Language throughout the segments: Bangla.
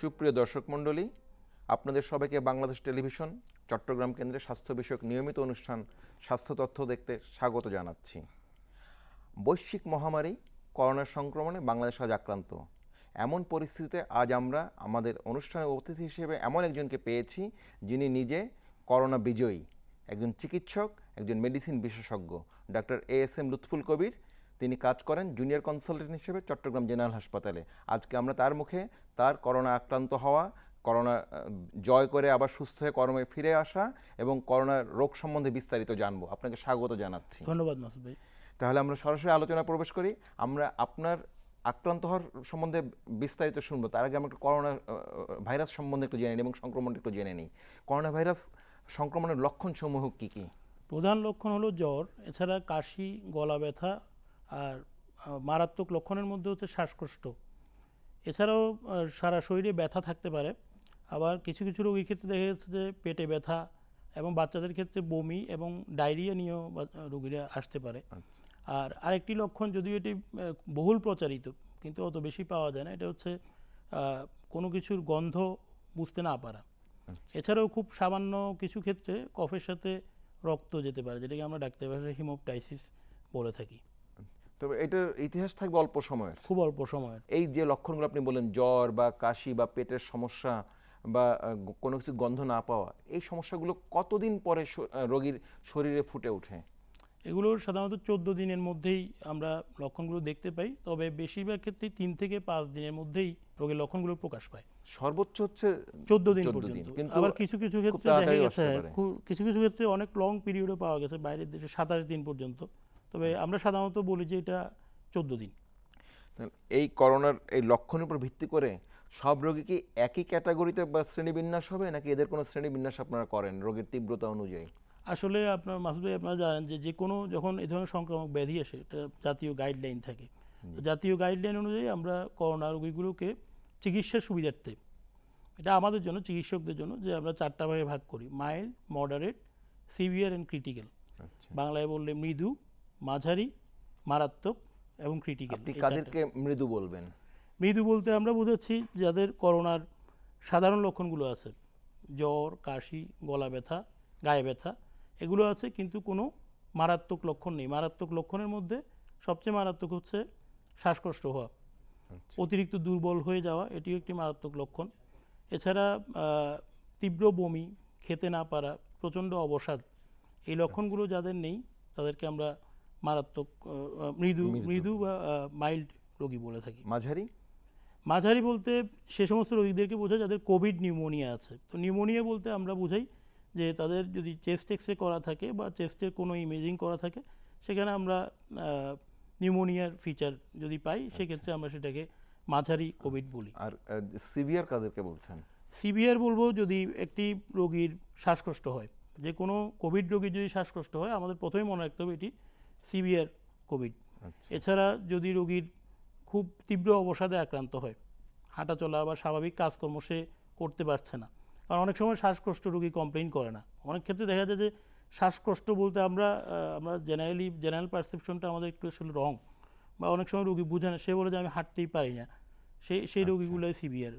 সুপ্রিয় দর্শক মণ্ডলী, আপনাদের সবাইকে বাংলাদেশ টেলিভিশন চট্টগ্রাম কেন্দ্রে স্বাস্থ্য বিষয়ক নিয়মিত অনুষ্ঠান স্বাস্থ্য তথ্য দেখতে স্বাগত জানাচ্ছি। বৈশ্বিক মহামারী করোনা সংক্রমণে বাংলাদেশ আজ আক্রান্ত। এমন পরিস্থিতিতে আজ আমরা আমাদের অনুষ্ঠানের অতিথি হিসেবে এমন একজনকে পেয়েছি যিনি নিজে করোনা বিজয়ী, একজন চিকিৎসক, একজন মেডিসিন বিশেষজ্ঞ, ডক্টর ASM লুৎফুল কবির। তিনি কাজ করেন জুনিয়র কনসালটেন্ট হিসেবে চট্টগ্রাম জেনারেল হাসপাতালে। আজকে আমরা তার মুখে তার করোনা আক্রান্ত হওয়া, করোনা জয় করে আবার সুস্থ হয়ে কর্মে ফিরে আসা এবং করোনার রোগ সম্বন্ধে বিস্তারিত জানবো। আপনাকে স্বাগত জানাচ্ছি। ধন্যবাদ মাসুদ ভাই। তাহলে আমরা সরাসরি আলোচনা প্রবেশ করি। আমরা আপনার আক্রান্ত হওয়ার সম্বন্ধে বিস্তারিত শুনবো। তার আগে আমরা একটু করোনা ভাইরাস সম্বন্ধে একটু জেনে নিই এবং সংক্রমণটা একটু জেনে নিই। করোনা ভাইরাস সংক্রমণের লক্ষণসমূহ কী কী? প্রধান লক্ষণ হলো জ্বর, এছাড়া কাশি, গলা ব্যথা, আর মারাত্মক লক্ষণের মধ্যে হচ্ছে শ্বাসকষ্ট। এছাড়াও সারা শরীরে ব্যথা থাকতে পারে। আবার কিছু কিছু রোগীর ক্ষেত্রে দেখা যাচ্ছে যে পেটে ব্যথা এবং বাচ্চাদের ক্ষেত্রে বমি এবং ডায়রিয়া নিয়েও রোগীরা আসতে পারে। আর আরেকটি লক্ষণ, যদিও এটি বহুল প্রচারিত কিন্তু অত বেশি পাওয়া যায় না, এটা হচ্ছে কোনো কিছুর গন্ধ বুঝতে না পারা। এছাড়াও খুব সামান্য কিছু ক্ষেত্রে কফের সাথে রক্ত যেতে পারে, যেটাকে আমরা ডাক্তারি ভাষায় হিমোপ্টাইসিস বলে থাকি। তবে এটার ইতিহাস থাকবে অল্প সময়ের, খুব অল্প সময়ের। এই যে লক্ষণগুলো আপনি বললেন, জ্বর বা কাশি বা পেটের সমস্যা বা কোনো কিছু গন্ধ না পাওয়া, এই সমস্যাগুলো কতদিন পরে রোগীর শরীরে ফুটে ওঠে? এগুলো সাধারণত 14 দিনের মধ্যেই আমরা লক্ষণগুলো দেখতে পাই। তবে বেশিরভাগ ক্ষেত্রেই 3 থেকে 5 দিনের মধ্যেই রোগের লক্ষণগুলো প্রকাশ পায়। সর্বোচ্চ হচ্ছে 14 দিন পর্যন্ত। কিন্তু আবার কিছু কিছু ক্ষেত্রে দেখা গেছে, কিছু কিছু ক্ষেত্রে অনেক লং পিরিয়ডও পাওয়া গেছে, বাইরের দেশে 27 দিন পর্যন্ত। তবে আমরা সাধারণত বলি যে এটা 14 দিন। এই করোনার এই লক্ষণের উপর ভিত্তি করে সব রোগী কি একই ক্যাটাগরিতে বা শ্রেণীবিন্যাস হবে, নাকি এদের কোনো শ্রেণীবিন্যাস আপনারা করেন রোগের তীব্রতা অনুযায়ী? আসলে আপনার মাসুদ ভাই, আপনারা জানেন যে কোনো যখন এই ধরনের সংক্রামক ব্যাধি আসে, এটা জাতীয় গাইডলাইন থাকে। জাতীয় গাইডলাইন অনুযায়ী আমরা করোনা রোগীগুলোকে চিকিৎসার সুবিধার্থে, এটা আমাদের জন্য, চিকিৎসকদের জন্য, যে আমরা 4টা ভাগে ভাগ করি: mild, moderate, severe and critical. বাংলায় বললে মৃদু, মাঝারি, মারাত্মক এবং ক্রিটিক্যাল। আপনি কাদেরকে মৃদু বলবেন? মৃদু বলতে আমরা বোঝাচ্ছি যাদের করোনার সাধারণ লক্ষণগুলো আছে, জ্বর, কাশি, গলা ব্যথা, গায়ে ব্যথা, এগুলো আছে কিন্তু কোনো মারাত্মক লক্ষণ নেই। মারাত্মক লক্ষণের মধ্যে সবচেয়ে মারাত্মক হচ্ছে শ্বাসকষ্ট হওয়া, অতিরিক্ত দুর্বল হয়ে যাওয়া, এটিও একটি মারাত্মক লক্ষণ। এছাড়া তীব্র বমি, খেতে না পারা, প্রচণ্ড অবসাদ, এই লক্ষণগুলো যাদের নেই তাদেরকে আমরা মারাত্মক মৃদু বা মাইল্ড রোগী বলে থাকি। মাঝারি? মাঝারি বলতে সে সমস্ত রোগীদেরকে বোঝায় যাদের কোভিড নিউমোনিয়া আছে। তো নিউমোনিয়া বলতে আমরা বুঝাই যে তাদের যদি চেস্ট এক্সরে করা থাকে বা চেস্টের কোনো ইমেজিং করা থাকে, সেখানে আমরা নিউমোনিয়ার ফিচার যদি পাই, সেক্ষেত্রে আমরা সেটাকে মাঝারি কোভিড বলি। আর সিভিয়ার কাদেরকে বলছেন? সিভিয়ার বলবো যদি একটি রোগীর শ্বাসকষ্ট হয়, যে কোনো কোভিড রোগীর যদি শ্বাসকষ্ট হয়, আমাদের প্রথমেই মনে রাখতে হবে এটি সিভিয়ার কোভিড। এছাড়া যদি রোগীর খুব তীব্র অবসাদে আক্রান্ত হয়, হাঁটা চলা বা স্বাভাবিক কাজকর্ম সে করতে পারছে না, কারণ অনেক সময় শ্বাসকষ্ট রোগী কমপ্লেইন করে না। অনেক ক্ষেত্রে দেখা যায় যে শ্বাসকষ্ট বলতে আমরা জেনারেল পারসেপশনটা আমাদের একটু আসলে রং, বা অনেক সময় রোগী বুঝে না, সে বলে যে আমি হাঁটতেই পারি না, সেই রোগীগুলোই সিভিয়ার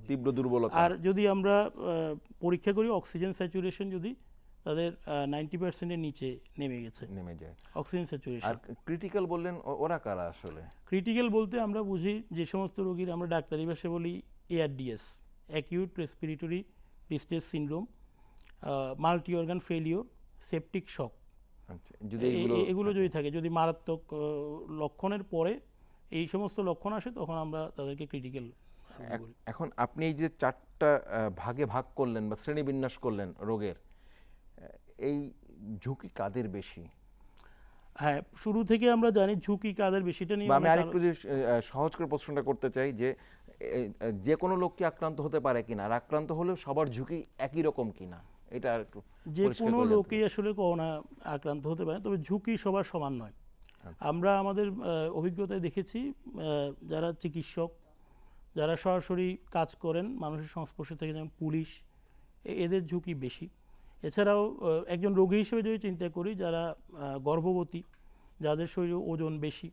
তীব্র দুর্বলতা। আর যদি আমরা পরীক্ষা করি অক্সিজেন স্যাচুরেশন যদি তাদের 90%-এর নিচে নেমে যায় অক্সিজেন স্যাচুরেশন। আর ক্রিটিক্যাল বললেন, ওরা কারা আসলে? ক্রিটিক্যাল বলতে আমরা বুঝি যে সমস্ত রোগীর আমরা ডাক্তারি ভাষায় বলি ARDS, acute respiratory distress syndrome, multi organ failure, septic shock, এগুলো যদি থাকে, যদি মারাত্মক লক্ষণের পরে এই সমস্ত লক্ষণ আসে, তখন আমরা তাদেরকে ক্রিটিক্যাল বলি। এখন আপনি এই যে 4টা ভাগে ভাগ করলেন বা শ্রেণীবিন্যাস করলেন রোগের, এই ঝুঁকি কাদের বেশি? হ্যাঁ, শুরু থেকে আমরা জানি ঝুঁকি কাদের বেশিটা নিয়ে। আমি আরেকটু যে সহজ করে প্রশ্নটা করতে চাই যে কোনো লোক কি আক্রান্ত হতে পারে কিনা, আর আক্রান্ত হলেও সবার ঝুঁকি একই রকম কিনা, এটা আর একটু। যে কোনো লোকই আসলে করোনা আক্রান্ত হতে পারে, তবে ঝুঁকি সবার সমান নয়। আমরা আমাদের অভিজ্ঞতায় দেখেছি যারা চিকিৎসক, যারা সরাসরি কাজ করেন মানুষের সংস্পর্শে থেকে, যেমন পুলিশ, এদের ঝুঁকি বেশি। এছাড়াও একজন রোগী হিসেবে যদি চিন্তা করি, যারা গর্ভবতী, যাদের শরীরে ওজন বেশি,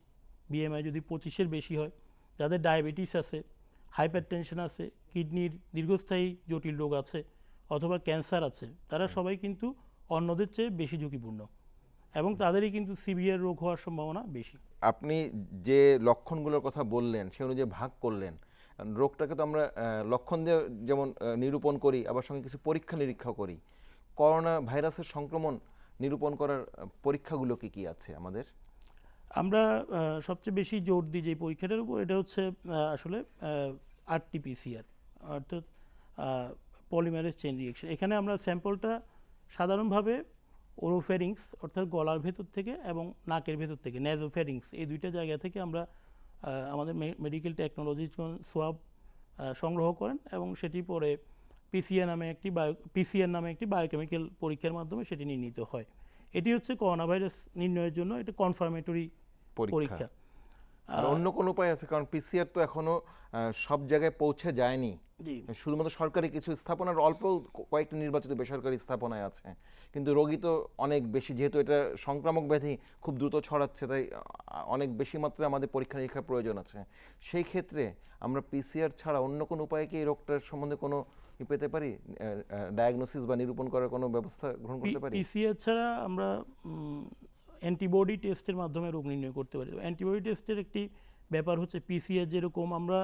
BMI যদি 25-এর বেশি হয়, যাদের ডায়াবেটিস আছে, হাইপারটেনশন আছে, কিডনির দীর্ঘস্থায়ী জটিল রোগ আছে অথবা ক্যান্সার আছে, তারা সবাই কিন্তু অন্যদের চেয়ে বেশি ঝুঁকিপূর্ণ এবং তাদেরই কিন্তু সিভিয়ার রোগ হওয়ার সম্ভাবনা বেশি। আপনি যে লক্ষণগুলোর কথা বললেন সে অনুযায়ী ভাগ করলেন, রোগটাকে তো আমরা লক্ষণ দিয়ে যেমন নিরূপণ করি, আবার সঙ্গে কিছু পরীক্ষা নিরীক্ষা করি। করোনা ভাইরাসের সংক্রমণ নিরূপণ করার পরীক্ষাগুলো কি কি আছে আমাদের? আমরা সবচেয়ে বেশি জোর দিই যে পরীক্ষাটার উপর, এটা হচ্ছে আসলে আরটিপিসিআর, অর্থাৎ পলিমারেজ চেইন রিঅ্যাকশন। এখানে আমরা স্যাম্পলটা সাধারণভাবে ওরোফেরিংস অর্থাৎ গলার ভেতর থেকে এবং নাকের ভেতর থেকে, নেজোফেরিংস, এই দুইটা জায়গা থেকে আমরা আমাদের মেডিকেল টেকনোলজি সোয়াব সংগ্রহ করেন এবং সেটি পরে পিসিআর নামে একটি বায়োকেমিক্যাল পরীক্ষার মাধ্যমে সেটি নির্ণীত হয়। এটি হচ্ছে করোনা ভাইরাস নির্ণয়ের জন্য এটা কনফার্মেটরি পরীক্ষা। আর অন্য কোনো উপায় আছে? কারণ পিসিআর তো এখনো সব জায়গায় পৌঁছে যায়নি, জি, শুধুমাত্র সরকারি কিছু স্থাপনার অল্প কয়েকটি নির্বাচিত বেসরকারি স্থাপনায় আছে, কিন্তু রোগী তো অনেক বেশি, যেহেতু এটা সংক্রামক ব্যাধি খুব দ্রুত ছড়াচ্ছে, তাই অনেক বেশি মাত্রায় আমাদের পরীক্ষা নিরীক্ষার প্রয়োজন আছে। সেই ক্ষেত্রে আমরা পিসিআর ছাড়া অন্য কোনো উপায়ে কি এই রোগটার সম্বন্ধে কোনো পেতে পারি, ডায়াগনোসিস বা নিরূপণ করার কোনো ব্যবস্থা গ্রহণ করতে পারি? পিসিআর ছাড়া আমরা অ্যান্টিবডি টেস্টের মাধ্যমে রোগ নির্ণয় করতে পারি। অ্যান্টিবডি টেস্টের একটি ব্যাপার হচ্ছে পিসিআর যেরকম আমরা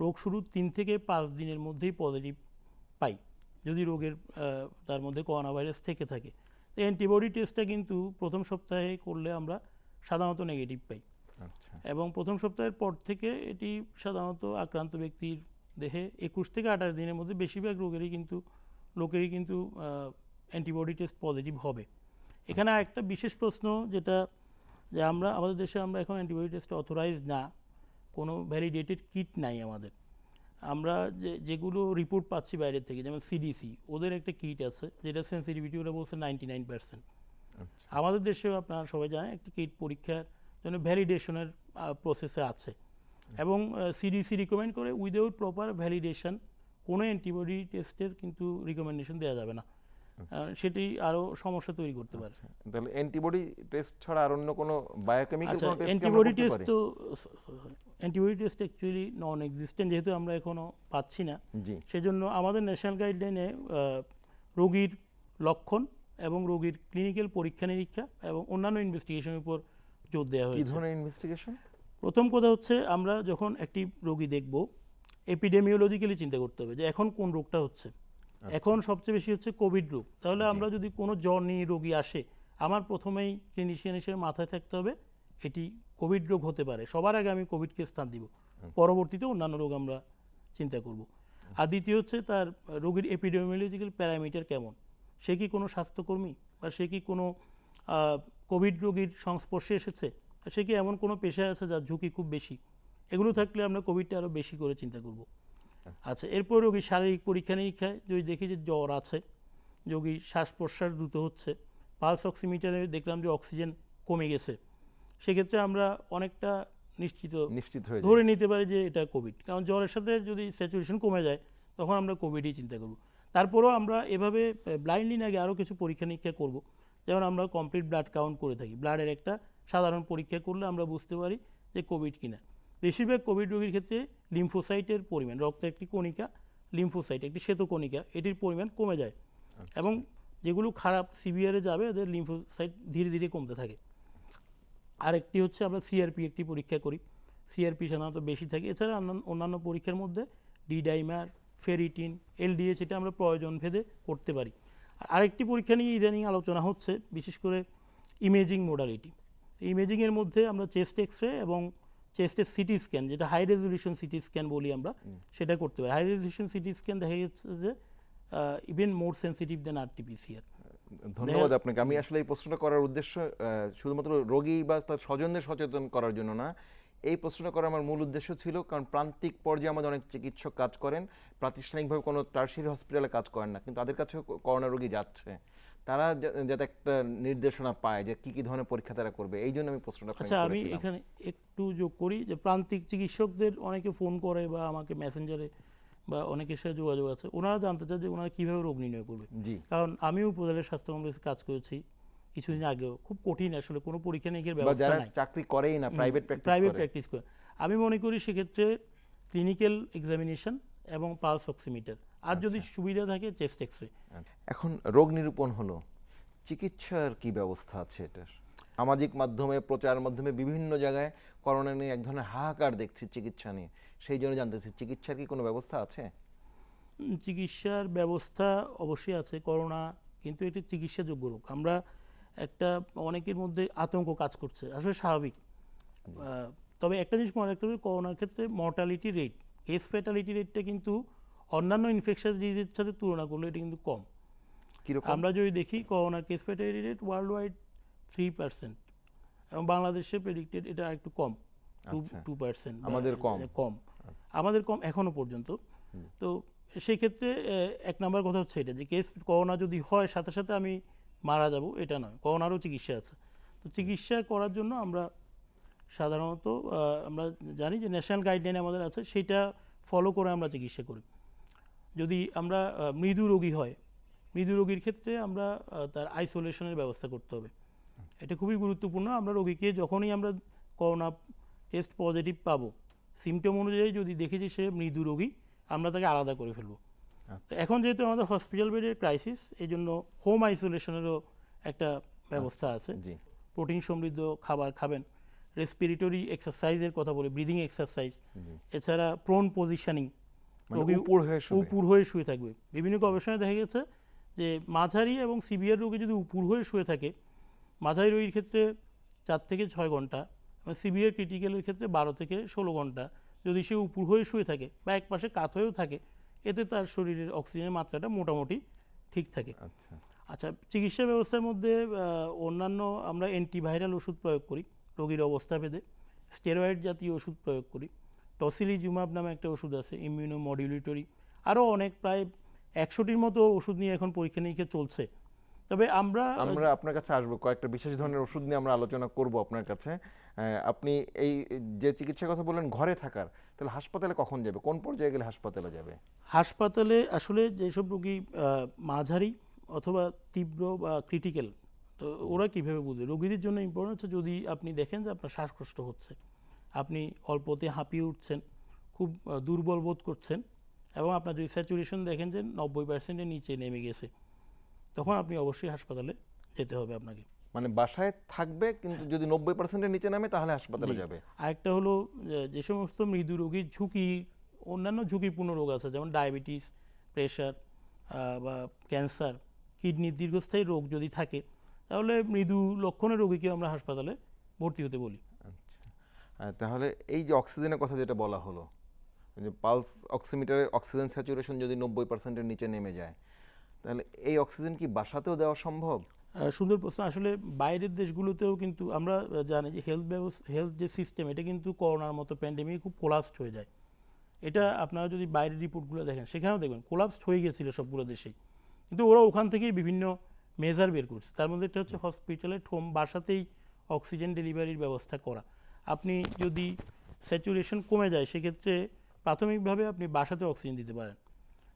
রোগ শুরুর 3 থেকে 5 দিনের মধ্যেই পজিটিভ পাই যদি রোগের তার মধ্যে করোনা ভাইরাস থেকে থাকে। অ্যান্টিবডি টেস্টটা কিন্তু প্রথম সপ্তাহে করলে আমরা সাধারণত নেগেটিভ পাই। আচ্ছা, এবং প্রথম সপ্তাহের পর থেকে এটি সাধারণত আক্রান্ত ব্যক্তির দেহে 21 থেকে 28 দিনের মধ্যে বেশিরভাগ লোকেরই কিন্তু অ্যান্টিবডি টেস্ট পজিটিভ হবে। এখানে একটা বিশেষ প্রশ্ন যেটা, যে আমাদের দেশে আমরা এখন অ্যান্টিবডি টেস্টে অথরাইজ না, কোনো ভ্যালিডেটেড কিট নাই আমাদের। আমরা যেগুলো রিপোর্ট পাচ্ছি বাইরের থেকে, যেমন সিডিসি, ওদের একটা কিট আছে যেটা সেন্সিটিভিটি ওরা বলছে 99%। আমাদের দেশেও আপনারা সবাই জানেন একটি কিট পরীক্ষার জন্য ভ্যালিডেশনের প্রসেসে আছে এবং সিডিসি রিকমেন্ড করে উইদাউট প্রপার ভ্যালিডেশন কোনো অ্যান্টিবডি টেস্টের কিন্তু রিকমেন্ডেশন দেওয়া যাবে না। সেটি আরও সমস্যা তৈরি করতে পারে। তাহলে অ্যান্টিবডি টেস্ট ছাড়া আর অন্য কোনো বায়োকেমিক্যাল আচ্ছা, কোনো টেস্ট অ্যান্টিবডি টেস্ট তো অ্যান্টিবডি টেস্ট অ্যাকচুয়ালি নন এক্সিস্টেন্ট, যেহেতু আমরা এখনও পাচ্ছি না। জি, সেজন্য আমাদের ন্যাশনাল গাইডলাইনে রোগীর লক্ষণ এবং রোগীর ক্লিনিক্যাল পরীক্ষা নিরীক্ষা এবং অন্যান্য ইনভেস্টিগেশনের উপর জোর দেওয়া কি হয়েছে। ধরনের ইনভেস্টিগেশন? প্রথম কথা হচ্ছে আমরা যখন একটি রোগী দেখব, এপিডেমিওলজিক্যালি চিন্তা করতে হবে যে এখন কোন রোগটা হচ্ছে। এখন সবচেয়ে বেশি হচ্ছে কোভিড রোগ। তাহলে আমরা যদি কোনো জ্বর নিয়ে রোগী আসে, আমার প্রথমেই ক্লিনিশিয়ান হিসেবে মাথায় থাকতে হবে এটি কোভিড রোগ হতে পারে, সবার আগে আমি কোভিডকে স্থান দিব, পরবর্তীতে অন্যান্য রোগ আমরা চিন্তা করব। আর দ্বিতীয় হচ্ছে তার রোগীর এপিডেমিওলজিক্যাল প্যারামিটার কেমন, সে কি কোনো স্বাস্থ্যকর্মী বা সে কি কোনো কোভিড রোগীর সংস্পর্শে এসেছে, সে কি এমন কোনো পেশায় আছে যার ঝুঁকি খুব বেশি। এগুলো থাকলে আমরা কোভিডটা আরও বেশি করে চিন্তা করব। আচ্ছা, এরপর রোগীর শারীরিক পরীক্ষা নিরীক্ষায় যদি দেখি যে জ্বর আছে, রোগীর শ্বাস প্রশ্বাস দ্রুত হচ্ছে, পালস অক্সিমিটারে দেখলাম যে অক্সিজেন কমে গেছে, সেক্ষেত্রে আমরা অনেকটা নিশ্চিত হয়ে ধরে নিতে পারি যে এটা কোভিড। কারণ জ্বরের সাথে যদি স্যাচুরেশন কমে যায় তখন আমরা কোভিডই চিন্তা করব। তারপরেও আমরা এভাবে ব্লাইন্ডলি আগে আরও কিছু পরীক্ষা নিরীক্ষা করব, যেমন আমরা কমপ্লিট ব্লাড কাউন্ট করে থাকি। ব্লাডের একটা সাধারণ পরীক্ষা করলে আমরা বুঝতে পারি যে কোভিড কিনা। বেশিরভাগ কোভিড রোগীর ক্ষেত্রে লিম্ফোসাইটের পরিমাণ, রক্তের একটি কণিকা লিম্ফোসাইট, একটি শ্বেতকণিকা, এটির পরিমাণ কমে যায় এবং যেগুলো খারাপ সিভিয়ারে যাবে ওদের লিম্ফোসাইট ধীরে ধীরে কমতে থাকে। আরেকটি হচ্ছে আমরা সিআরপি একটি পরীক্ষা করি, সিআরপি সাধারণত বেশি থাকে। এছাড়া অন্যান্য পরীক্ষার মধ্যে ডি ডাইমার, ফেরিটিন, এলডিএইচ, এটা আমরা প্রয়োজন ভেদে করতে পারি। আরেকটি পরীক্ষা নিয়ে ইদানিং আলোচনা হচ্ছে, বিশেষ করে ইমেজিং মোডালিটি। ইমেজিংয়ের মধ্যে আমরা চেস্ট এক্স রে এবং চেস্টের সিটি স্ক্যান, যেটা হাই রেজলিউশন সিটি স্ক্যান বলি আমরা, সেটা করতে পারি। হাই রেজলিউশন সিটি স্ক্যান দেখা যাচ্ছে যে ইভেন মোর সেন্সিটিভ দেন আরটিপিসিআর। ধন্যবাদ আপনাকে। আমি আসলে এই প্রশ্নটা করার উদ্দেশ্য শুধুমাত্র রোগী বা তার স্বজনদের সচেতন করার জন্য না, এই প্রশ্নটা করার আমার মূল উদ্দেশ্য ছিল কারণ প্রান্তিক পর্যায়ে আমাদের অনেক চিকিৎসক কাজ করেন, প্রাতিষ্ঠানিকভাবে কোনো টার্সিয়ারি হসপিটালে কাজ করেন না, কিন্তু তাদের কাছে করোনা রোগী যাচ্ছে, তারা যাতে একটা নির্দেশনা পায় যে কি কি ধরনের পরীক্ষা তারা করবে, এই জন্য আমি প্রশ্নটা আপনাকে আচ্ছা, আমি করেছিলাম। এখানে একটু যোগ করি যে প্রান্তিক চিকিৎসকদের অনেকে ফোন করে বা আমাকে মেসেঞ্জারে বা অনেকের সাথে যোগাযোগ আছে, ওনারা জানতে চায় যে ওনারা কীভাবে রোগ নির্ণয় করবে। জি, কারণ আমিও উপজেলা স্বাস্থ্য কমপ্লেক্সে কাজ করেছি কিছুদিন আগেও, খুব কঠিন আসলে, কোনো পরীক্ষা নিরীক্ষার বা ব্যবস্থা যারা নাই, চাকরি করেই না, প্রাইভেট প্রাইভেট প্র্যাকটিস করে। আমি মনে করি সেক্ষেত্রে ক্লিনিক্যাল এক্সামিনেশন এবং পালস অক্সিমিটার, আর যদি সুবিধা থাকে চেস্ট এক্সরে। এখন রোগ নিরূপণ হলো, চিকিৎসার কি ব্যবস্থা আছে এটার? সামাজিক মাধ্যমে, প্রচার মাধ্যমে বিভিন্ন জায়গায় করোনা নিয়ে এক ধরনের হাহাকার দেখছি চিকিৎসা নিয়ে, সেই জন্য জানতেছি চিকিৎসার কি কোনো ব্যবস্থা আছে? চিকিৎসার ব্যবস্থা অবশ্যই আছে। করোনা কিন্তু এটি চিকিৎসাযোগ্য রোগ। আমরা একটা অনেকের মধ্যে আতঙ্ক কাজ করছে, আসলে স্বাভাবিক। তবে একটা জিনিস মনে রাখতে হবে, করোনার ক্ষেত্রে মর্টালিটি রেট, কেস ফ্যাটালিটি রেটটা কিন্তু অন্যান্য ইনফেকশাস ডিজিজের সাথে তুলনা করলে এটা কিন্তু কম। কিরকম? আমরা যদি দেখি করোনার case fatality rate world wide 3%, এবং বাংলাদেশে প্রেডিক্টেড এটা একটু কম, 2%। আমাদের কম। আমাদের কম এখনো পর্যন্ত। তো সেই ক্ষেত্রে এক নম্বর কথা হচ্ছে এটা, যে কেস করোনা যদি হয় সাথে সাথে আমি মারা যাব, এটা নয়, করোনারও চিকিৎসা আছে। তো চিকিৎসা করার জন্য আমরা সাধারণত আমরা জানি যে ন্যাশনাল গাইডলাইন আমাদের আছে, সেটা ফলো করে আমরা চিকিৎসা করি। যদি আমরা মৃদু রোগী হয়, মৃদু রোগীর ক্ষেত্রে আমরা তার আইসোলেশনের ব্যবস্থা করতে হবে। এটা খুবই গুরুত্বপূর্ণ। আমরা রোগীকে যখনই আমরা করোনা টেস্ট পজিটিভ পাবো, সিমটম অনুযায়ী যদি দেখি যে সে মৃদু রোগী, আমরা তাকে আলাদা করে ফেলবো। তো এখন যেহেতু আমাদের হসপিটাল বেডের ক্রাইসিস, এই জন্য হোম আইসোলেশনেরও একটা ব্যবস্থা আছে। জি। প্রোটিন সমৃদ্ধ খাবার খাবেন, রেসপিরেটরি এক্সারসাইজের কথা বলি, ব্রিদিং এক্সারসাইজ, এছাড়া প্রোন পজিশনিং, রোগী উপুর হয়ে শুয়ে থাকবে। বিভিন্ন গবেষণায় দেখা গেছে যে মাঝারি এবং সিভিয়ার রোগী যদি উপুর হয়ে শুয়ে থাকে, মাঝারি রোগীর ক্ষেত্রে 4 থেকে 6 ঘন্টা, এবং সিভিয়ার ক্রিটিক্যালের ক্ষেত্রে 12 থেকে 16 ঘন্টা যদি সে উপুর হয়ে শুয়ে থাকে বা এক পাশে কাত হয়েও থাকে, এতে তার শরীরের অক্সিজেনের মাত্রাটা মোটামুটি ঠিক থাকে। আচ্ছা, চিকিৎসা ব্যবস্থার মধ্যে অন্যান্য আমরা অ্যান্টিভাইরাল ওষুধ প্রয়োগ করি রোগীর অবস্থা ভেদে, স্টেরয়েড জাতীয় ওষুধ প্রয়োগ করি, টসিলিজুমাব নামে একটা ওষুধ আছে, ইমিউনো মডিউলেটরি, আরও অনেক প্রায় 100টির মতো ওষুধ নিয়ে এখন পরীক্ষা নিরীক্ষা চলছে। তবে আমরা আপনার কাছে আসবো, কয়েকটা বিশেষ ধরনের ওষুধ নিয়ে আমরা আলোচনা করব আপনার কাছে। আপনি এই যে চিকিৎসার কথা বললেন ঘরে থাকার, তাহলে হাসপাতালে কখন যাবে, কোন পর্যায়ে গেলে হাসপাতালে যাবে? হাসপাতালে আসলে যেসব রোগী মাঝারি অথবা তীব্র বা ক্রিটিক্যাল, তো ওরা কীভাবে বুঝবে? রোগীদের জন্য ইম্পর্টেন্ট হচ্ছে, যদি আপনি দেখেন যে আপনার শ্বাসকষ্ট হচ্ছে, আপনি অল্পতে হাঁপিয়ে উঠছেন, খুব দুর্বল বোধ করছেন, এবং আপনার যদি স্যাচুরেশন দেখেন যে 90%-এর নিচে নেমে গেছে, তখন আপনি অবশ্যই হাসপাতালে যেতে হবে আপনাকে। মানে বাসায় থাকবে, কিন্তু যদি 90%-এর নিচে নামে তাহলে হাসপাতালে যাবে। আরেকটা হলো যে সমস্ত মৃদু রোগীর ঝুঁকি, অন্যান্য ঝুঁকিপূর্ণ রোগ আছে, যেমন ডায়াবেটিস, প্রেশার বা ক্যান্সার, কিডনির দীর্ঘস্থায়ী রোগ যদি থাকে, তাহলে মৃদু লক্ষণের রোগীকে আমরা হাসপাতালে ভর্তি হতে বলি। আচ্ছা, তাহলে এই যে অক্সিজেনের কথা যেটা বলা হলো, যে পালস অক্সিমিটারে অক্সিজেন স্যাচুরেশন যদি 90%-এর নিচে নেমে যায়, তাহলে এই অক্সিজেন কি বাসাতেও দেওয়া সম্ভব? সুন্দর প্রশ্ন। আসলে বাইরের দেশগুলোতেও কিন্তু আমরা জানি যে হেলথ যে সিস্টেম, এটা কিন্তু করোনার মতো প্যান্ডেমিক খুব কোলাপসড হয়ে যায়। এটা আপনারা যদি বাইরের রিপোর্টগুলো দেখেন, সেখানেও দেখবেন কোলাপসড হয়ে গেছিলো সবগুলো দেশেই, কিন্তু ওরা ওখান থেকেই বিভিন্ন মেজার বের করছে। তার মধ্যে একটা হচ্ছে হসপিটালের বাসাতেই অক্সিজেন ডেলিভারির ব্যবস্থা করা। আপনি যদি স্যাচুরেশন কমে যায়, সেক্ষেত্রে প্রাথমিকভাবে আপনি বাসাতে অক্সিজেন দিতে পারেন।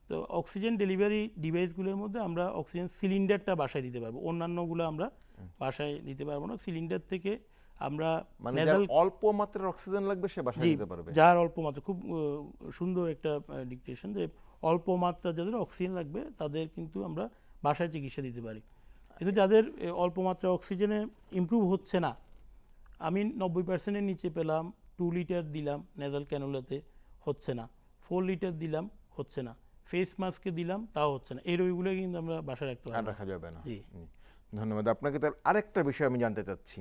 তো অক্সিজেন ডেলিভারি ডিভাইসগুলোর মধ্যে আমরা অক্সিজেন সিলিন্ডারটা বাসায় দিতে পারবো, অন্যান্যগুলো আমরা বাসায় দিতে পারবো না। সিলিন্ডার থেকে আমরা অল্প মাত্রার অক্সিজেন লাগবে সে বাসায় দিতে পারবে। যার অল্প মাত্রা, খুব সুন্দর একটা ডিকটেশন, যে অল্প মাত্রা যাদের অক্সিজেন লাগবে তাদের কিন্তু আমরা বাসায় চিকিৎসা দিতে পারি। কিন্তু যাদের অল্প মাত্রা অক্সিজেনে ইমপ্রুভ হচ্ছে না, আমি 90%-এর নিচে পেলাম, 2 লিটার দিলাম নেজাল ক্যানুলাতে, হচ্ছে না, 4 লিটার দিলাম, হচ্ছে না, ফেস মাস্কে দিলাম, তাও হচ্ছে না, এই রোগীগুলো কিন্তু আমরা বাসায় রাখা যাবে না। জি, ধন্যবাদ আপনাকে। তার আরেকটা বিষয় আমি জানতে চাচ্ছি,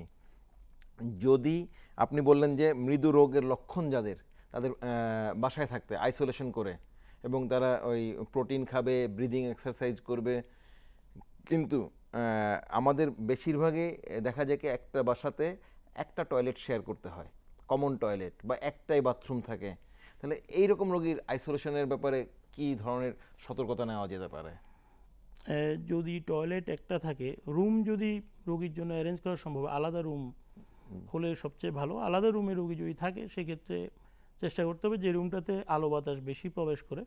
যদি আপনি বললেন যে মৃদু রোগের লক্ষণ যাদের, তাদের বাসায় থাকতে আইসোলেশন করে, এবং তারা ওই প্রোটিন খাবে, ব্রিদিং এক্সারসাইজ করবে, কিন্তু আমাদের বেশিরভাগই দেখা যায় কি একটা বাসাতে একটা টয়লেট শেয়ার করতে হয়, কমন টয়লেট, বা একটাই বাথরুম থাকে। তাহলে এইরকম রোগীর আইসোলেশনের ব্যাপারে কি ধরনের সতর্কতা নেওয়া যেতে পারে? যদি টয়লেট একটা থাকে, রুম যদি রোগীর জন্য অ্যারেঞ্জ করা সম্ভব, আলাদা রুম হলে সবচেয়ে ভালো। আলাদা রুমে রোগী যদি থাকে, সেক্ষেত্রে চেষ্টা করতে হবে যে রুমটাতে আলো বাতাস বেশি প্রবেশ করে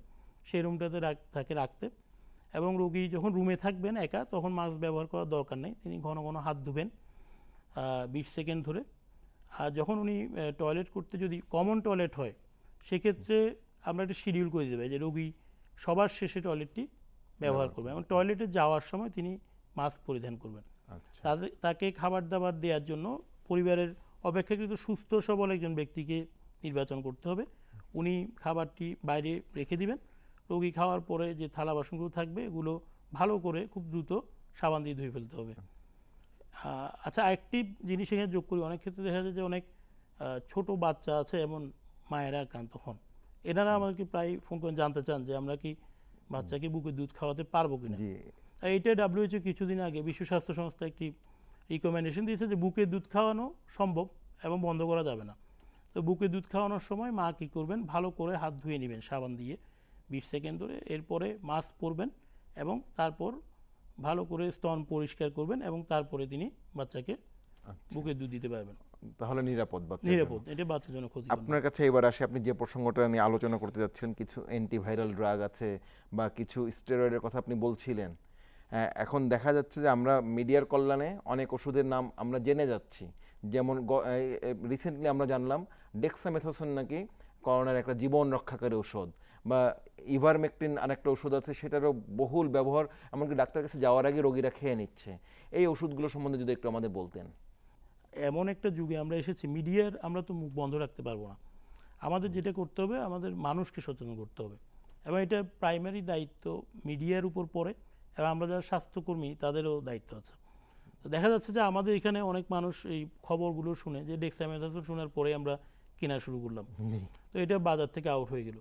সেই রুমটাতে তাকে রাখতে। এবং রোগী যখন রুমে থাকবেন একা, তখন মাস্ক ব্যবহার করার দরকার নেই, তিনি ঘন ঘন হাত ধুবেন 20 সেকেন্ড ধরে। আর যখন উনি টয়লেট করতে, যদি কমন টয়লেট হয়, সেক্ষেত্রে আমরা একটা শিডিউল করে দেবে যে রোগী সবার শেষে টয়লেটটি ব্যবহার করবে এবং টয়লেটে যাওয়ার সময় তিনি মাস্ক পরিধান করবেন। আচ্ছা তাকে খাবার দাবার দেওয়ার জন্য পরিবারের অপেক্ষাকৃত সুস্থ সবল একজন ব্যক্তিকে নির্বাচন করতে হবে। উনি খাবারটি বাইরে রেখে দিবেন। রোগী খাওয়ার পরে যে থালা বাসনগুলো থাকবে এগুলো ভালো করে খুব দ্রুত সাবান দিয়ে ধুয়ে ফেলতে হবে। আচ্ছা, আরেকটি জিনিস এখানে যোগ করি, অনেক ক্ষেত্রে দেখা যায় যে অনেক ছোট বাচ্চা আছে এমন মায়েরা আক্রান্ত হন। এনারা আমাদেরকে প্রায় ফোন করে জানতে চান যে আমরা কি বাচ্চাকে বুকের দুধ খাওয়াতে পারবো কিনা। জি এইটা WHO কিছুদিন আগে বিশ্ব স্বাস্থ্য সংস্থা একটি রিকমেন্ডেশন দিয়েছে যে বুকের দুধ খাওয়ানো সম্ভব এবং বন্ধ করা যাবে না। তো বুকের দুধ খাওয়ানোর সময় মা কী করবেন, ভালো করে হাত ধুয়ে নেবেন সাবান দিয়ে 20 সেকেন্ড ধরে, এরপরে মাস্ক পরবেন এবং তারপর ভালো করে স্তন পরিষ্কার করবেন এবং তারপরে তিনি বাচ্চাকে বুকের দুধ দিতে পারবেন। তাহলে নিরাপদ বাচ্চা নিরাপদ, এটা বাচ্চার জন্য ক্ষতি। আপনার কাছে এবার আসে, আপনি যে প্রসঙ্গটা নিয়ে আলোচনা করতে যাচ্ছিলেন, কিছু অ্যান্টিভাইরাল ড্রাগ আছে বা কিছু স্টেরয়েডের কথা আপনি বলছিলেন। এখন দেখা যাচ্ছে যে আমরা মিডিয়ার কল্যাণে অনেক ওষুধের নাম আমরা জেনে যাচ্ছি। যেমন রিসেন্টলি আমরা জানলাম ডেক্সামেথসোন নাকি করোনার একটা জীবন রক্ষাকারী ওষুধ, বা ইভারমেকটিন আরেকটা ওষুধ আছে, সেটারও বহুল ব্যবহার, এমনকি ডাক্তার কাছে যাওয়ার আগে রোগীরা খেয়ে নিচ্ছে। এই ওষুধগুলো সম্বন্ধে যদি একটু আমাদের বলতেন। এমন একটা যুগে আমরা এসেছি, মিডিয়ার আমরা তো মুখ বন্ধ রাখতে পারবো না। আমাদের যেটা করতে হবে, আমাদের মানুষকে সচেতন করতে হবে এবং এটা প্রাইমারি দায়িত্ব মিডিয়ার উপর পড়ে এবং আমরা যারা স্বাস্থ্যকর্মী তাদেরও দায়িত্ব আছে। তো দেখা যাচ্ছে যে আমাদের এখানে অনেক মানুষ এই খবরগুলো শুনে যে ডেক্সামেথাসোন শোনার পরে আমরা কেনা শুরু করলাম, তো এটা বাজার থেকে আউট হয়ে গেল।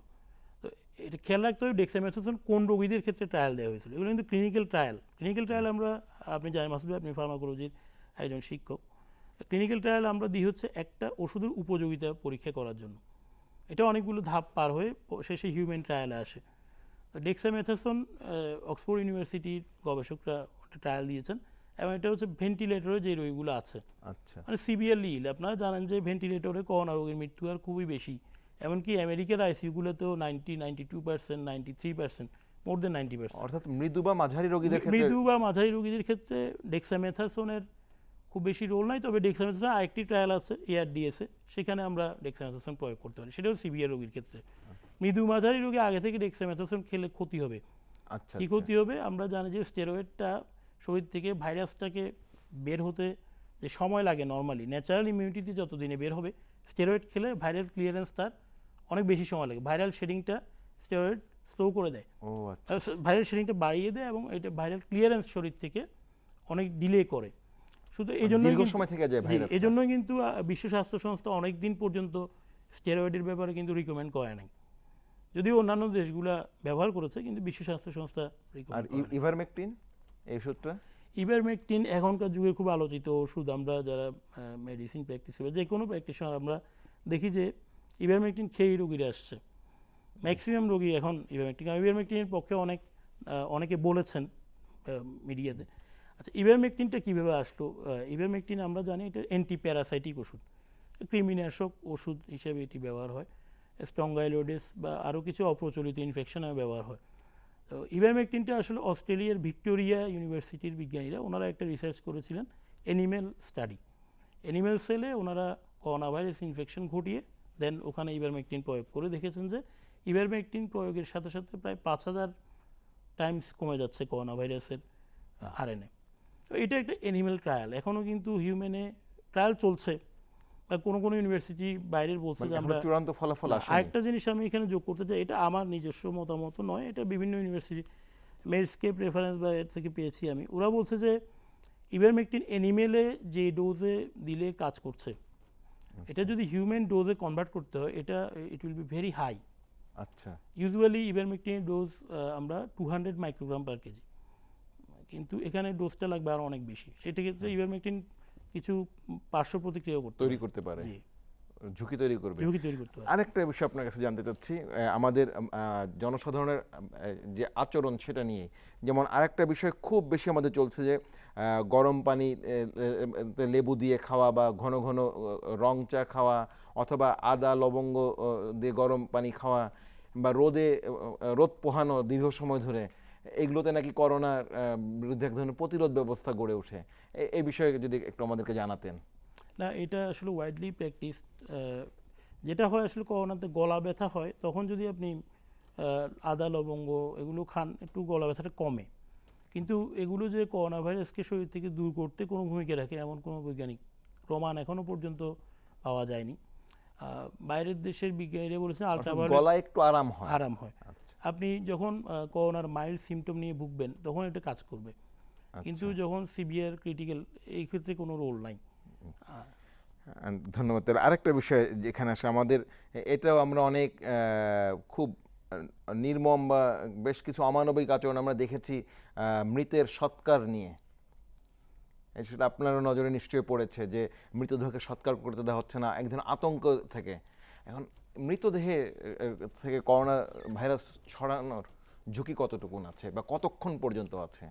তো এটা খেয়াল রাখতে হবে ডেক্সামেথাসোন কোন রোগীদের ক্ষেত্রে ট্রায়াল দেওয়া হয়েছিল। এগুলো কিন্তু ক্লিনিক্যাল ট্রায়াল আমরা, আপনি জানেন মাসুদ ভাই, আপনি ফার্মাকোলজির একজন শিক্ষক। ক্লিনিক্যাল ট্রায়াল আমরা দিই হচ্ছে একটা ওষুধের উপযোগিতা পরীক্ষা করার জন্য। এটা অনেকগুলো ধাপ পার হয়ে শেষে হিউম্যান ট্রায়ালে আসে। ডেক্সামেথাসোন অক্সফোর্ড ইউনিভার্সিটির গবেষকরা একটা ট্রায়াল দিয়েছেন এবং এটা হচ্ছে ভেন্টিলেটরে যে রোগীগুলো আছে, আচ্ছা মানে সিভিয়ারলি ইল। আপনারা জানেন যে ভেন্টিলেটরে করোনা রোগীর মৃত্যু হার খুবই বেশি, এমনকি আমেরিকার আইসিইউগুলোতেও 92%, 93%, মোর দেন 90%। অর্থাৎ মৃদু বা মাঝারি রোগীদের ক্ষেত্রে, মৃদু বা মাঝারি রোগীদের ক্ষেত্রে ডেক্সামেথাসোনের খুব বেশি রোল নাই, তবে ডেক্সামেথাসোন আরেকটি ট্রায়াল আছে ARDS-এ, সেখানে আমরা ডেক্সামেথাসোন প্রয়োগ করতে পারি, সেটাও সিভিয়ার রোগীর ক্ষেত্রে। মৃদু মাঝারি রোগী আগে থেকে ডেক্সামেথাসোন খেলে ক্ষতি হবে। আচ্ছা কী ক্ষতি হবে? আমরা জানি যে স্টেরয়েডটা শরীর থেকে ভাইরাসটাকে বের হতে যে সময় লাগে, নর্মালি ন্যাচারাল ইমিউনিটিতে যত দিনে বের হবে, স্টেরয়েড খেলে ভাইরাল ক্লিয়ারেন্স তার অনেক বেশি সময় লাগে। ভাইরাল শেডিংটা স্টেরয়েড স্লো করে দেয়, ও আচ্ছা ভাইরাল শেডিংটা বাড়িয়ে দেয় এবং এটা ভাইরাল ক্লিয়ারেন্স শরীর থেকে অনেক ডিলে করে। শুধু এই জন্যই দীর্ঘ সময় থেকে যায় ভাইরাস। এই জন্যই কিন্তু বিশ্ব স্বাস্থ্য সংস্থা অনেক দিন পর্যন্ত স্টেরয়েডের ব্যাপারে কিন্তু রিকমেন্ড করে নাই, যদিও অন্যান্য দেশগুলা ব্যবহার করেছে, কিন্তু বিশ্ব স্বাস্থ্য সংস্থা আর রিকমেন্ড করে নাই। ইভারমেকটিন এই ওষুধটা, ইভারমেকটিন এখনকার যুগের খুব আলোচিত ওষুধ। আমরা যারা মেডিসিন প্র্যাকটিস করে, যে কোনো প্র্যাকটিশনার আমরা দেখি যে ইভারমেকটিন খেয়েই রোগীরা আসছে। ম্যাক্সিমাম রোগী এখন ইভারমেকটিনের পক্ষে অনেকে বলেছেন মিডিয়াতে। আচ্ছা, ইভারমেকটিনটা কীভাবে আসলো? ইভারমেকটিন আমরা জানি এটা অ্যান্টি প্যারাসাইটিক ওষুধ, কৃমিনাশক ওষুধ হিসেবে এটি ব্যবহার হয়। স্ট্রঙ্গাইলোডেস বা আরও কিছু অপ্রচলিত ইনফেকশনে ব্যবহার হয়। তো ইভারমেকটিনটা আসলে অস্ট্রেলিয়ার ভিক্টোরিয়া ইউনিভার্সিটির বিজ্ঞানীরা ওনারা একটা রিসার্চ করেছিলেন, অ্যানিম্যাল স্টাডি। অ্যানিম্যাল সেলে ওনারা করোনা ভাইরাস ইনফেকশন ঘটিয়ে দেন ওখানে ইভারমেকটিন প্রয়োগ করে দেখেছেন যে ইভারমেকটিন প্রয়োগের সাথে সাথে প্রায় 5000 টাইমস কমে যাচ্ছে করোনা ভাইরাসের RNA। তো এটা একটা অ্যানিম্যাল ট্রায়াল, এখনও কিন্তু হিউম্যানে ট্রায়াল চলছে। বা কোনো ইউনিভার্সিটি বাইরের বলছে যে আমরা চূড়ান্ত ফলাফল আসেনি। আরেকটা জিনিস আমি এখানে যোগ করতে চাই, এটা আমার নিজস্ব মতামত নয়, এটা বিভিন্ন ইউনিভার্সিটি মেডস্কেপ রেফারেন্স বা এর থেকে পেয়েছি আমি। ওরা বলছে যে ইভারমেকটিন অ্যানিমেলে যে ডোজে দিলে কাজ করছে, এটা যদি হিউম্যান ডোজে কনভার্ট করতে হয়, it will be very high. আচ্ছা ইউজুয়ালি ইভারমেকটিনের ডোজ আমরা 200 মাইক্রোগ্রাম পার কেজি, কিন্তু এখানে ডোজটা লাগবে আরও অনেক বেশি। সেটা ক্ষেত্রে ইভারমেকটিন কিছু পার্শ্ব প্রতিক্রিয়াও তৈরি করতে পারে, জি, ঝুঁকি তৈরি করবে। ঝুঁকি তৈরি করতে পারে। আরেকটা বিষয় আপনার কাছে জানতে চাচ্ছি, আমাদের জনসাধারণের যে আচরণ সেটা নিয়ে। যেমন আরেকটা বিষয় খুব বেশি আমাদের চলছে যে গরম পানি লেবু দিয়ে খাওয়া বা ঘন ঘন রং চা খাওয়া, অথবা আদা লবঙ্গ দিয়ে গরম পানি খাওয়া, বা রোদ পোহানো দীর্ঘ সময় ধরে, এগুলোতে নাকি করোনার বিরুদ্ধে এক ধরনের প্রতিরোধ ব্যবস্থা গড়ে ওঠে। এই বিষয়ে যদি একটু আমাদেরকে জানাতেন। না, এটা আসলে ওয়াইডলি প্র্যাকটিস যেটা হয় আসলে করোনাতে গলা ব্যথা হয়, তখন যদি আপনি আদা লবঙ্গ এগুলো খান একটু গলা ব্যথাটা কমে। কিন্তু এগুলো যে করোনা ভাইরাসকে শরীর থেকে দূর করতে কোনো ভূমিকা রাখে এমন কোনো বৈজ্ঞানিক প্রমাণ এখনও পর্যন্ত পাওয়া যায়নি। বাইরের দেশের বিজ্ঞানীরা বলেছেন অর্থাৎ আলট্রাভায়োলেট গলায় একটু আরাম হয়। আরাম হয়। আচ্ছা, আপনি যখন করোনার মাইল্ড সিমটম নিয়ে ভুগবেন তখন এটা কাজ করবে, কিন্তু যখন সিভিয়ার ক্রিটিক্যাল এই ক্ষেত্রে কোনো রোল নাই। ধন্যবাদ। তাহলে আরেকটা বিষয় যেখানে আসে আমাদের, এটাও আমরা অনেক খুব নির্মম বা বেশ কিছু অমানবিক আচরণ আমরা দেখেছি মৃতের সৎকার নিয়ে। সেটা আপনার নজরে নিশ্চয়ই পড়েছে যে মৃতদেহকে সৎকার করতে দেওয়া হচ্ছে না, এক ধরনের আতঙ্ক থেকে। এখন মৃতদেহে থেকে করোনা ভাইরাস ছড়ানোর ঝুঁকি কতটুকুন আছে বা কতক্ষণ পর্যন্ত আছে?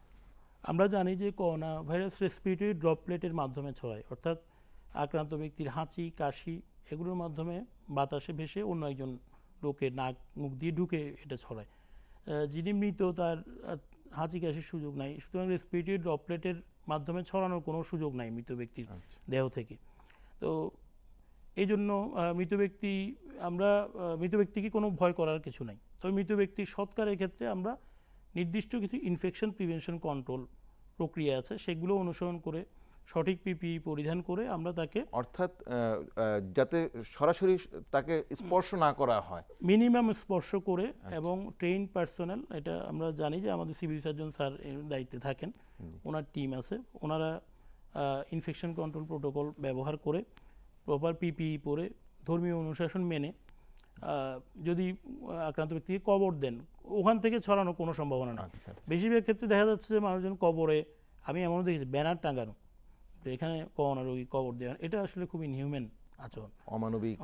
আমরা জানি যে করোনা ভাইরাস রেসপিরেটরি ড্রপলেটের মাধ্যমে ছড়ায়, অর্থাৎ আক্রান্ত ব্যক্তির হাঁচি কাশি এগুলোর মাধ্যমে বাতাসে ভেসে অন্য একজন লোকের নাক মুখ দিয়ে ঢুকে এটা ছড়ায়। যিনি মৃত তার হাঁচি কাশির সুযোগ নাই, সুতরাং রেসপিরেটরি ড্রপলেটের মাধ্যমে ছড়ানোর কোনো সুযোগ নাই মৃত ব্যক্তির দেহ থেকে। তো এই জন্য মৃত ব্যক্তি মৃত ব্যক্তিকে কোনো ভয় করার কিছু নাই। তবে মৃত ব্যক্তির সৎকারের ক্ষেত্রে আমরা নির্দিষ্ট কিছু ইনফেকশন প্রিভেনশন কন্ট্রোল প্রক্রিয়া আছে, সেগুলো অনুসরণ করে সঠিক পিপিই পরিধান করে আমরা তাকে, অর্থাৎ যাতে সরাসরি তাকে স্পর্শ না করা হয়, মিনিমাম স্পর্শ করে, এবং ট্রেইন পার্সোনাল, এটা আমরা জানি যে আমাদের সিভিল সার্জন স্যার এর দায়িত্বে থাকেন, ওনার টিম আছে, ওনারা ইনফেকশন কন্ট্রোল প্রোটোকল ব্যবহার করে প্রপার পিপিই পরে ধর্মীয় অনুশাসন মেনে যদি আক্রান্ত ব্যক্তিকে কবর দেন, ওখান থেকে ছড়ানোর কোনো সম্ভাবনা না। বেশিরভাগ ক্ষেত্রে দেখা যাচ্ছে যে মানুষজন কবরে, আমি এমনও দেখেছি ব্যানার টাঙানো এখানে করোনা রোগী কবর দেওয়া, এটা আসলে খুব ইনহিউম্যান আচরণ,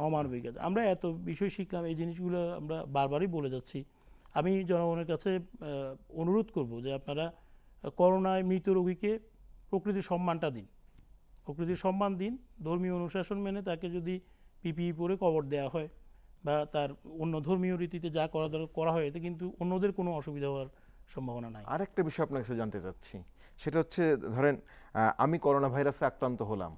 অমানবিক। আমরা এত বিষয় শিখলাম, এই জিনিসগুলো আমরা বারবারই বলে যাচ্ছি। আমি জনগণের কাছে অনুরোধ করব যে আপনারা করোনায় মৃত রোগীকে প্রকৃতির সম্মানটা দিন, প্রকৃতির সম্মান দিন, ধর্মীয় অনুশাসন মেনে তাকে যদি পিপিই পরে কবর দেওয়া হয় বা তার অন্য ধর্মীয় রীতিতে যা করা দরকার করা হয়, এতে কিন্তু অন্যদের কোনো অসুবিধা হওয়ার সম্ভাবনা নাই। আরেকটা বিষয় আপনার কাছে জানতে চাচ্ছি, সেটা হচ্ছে ধরেন আমি করোনা ভাইরাসে আক্রান্ত হলাম,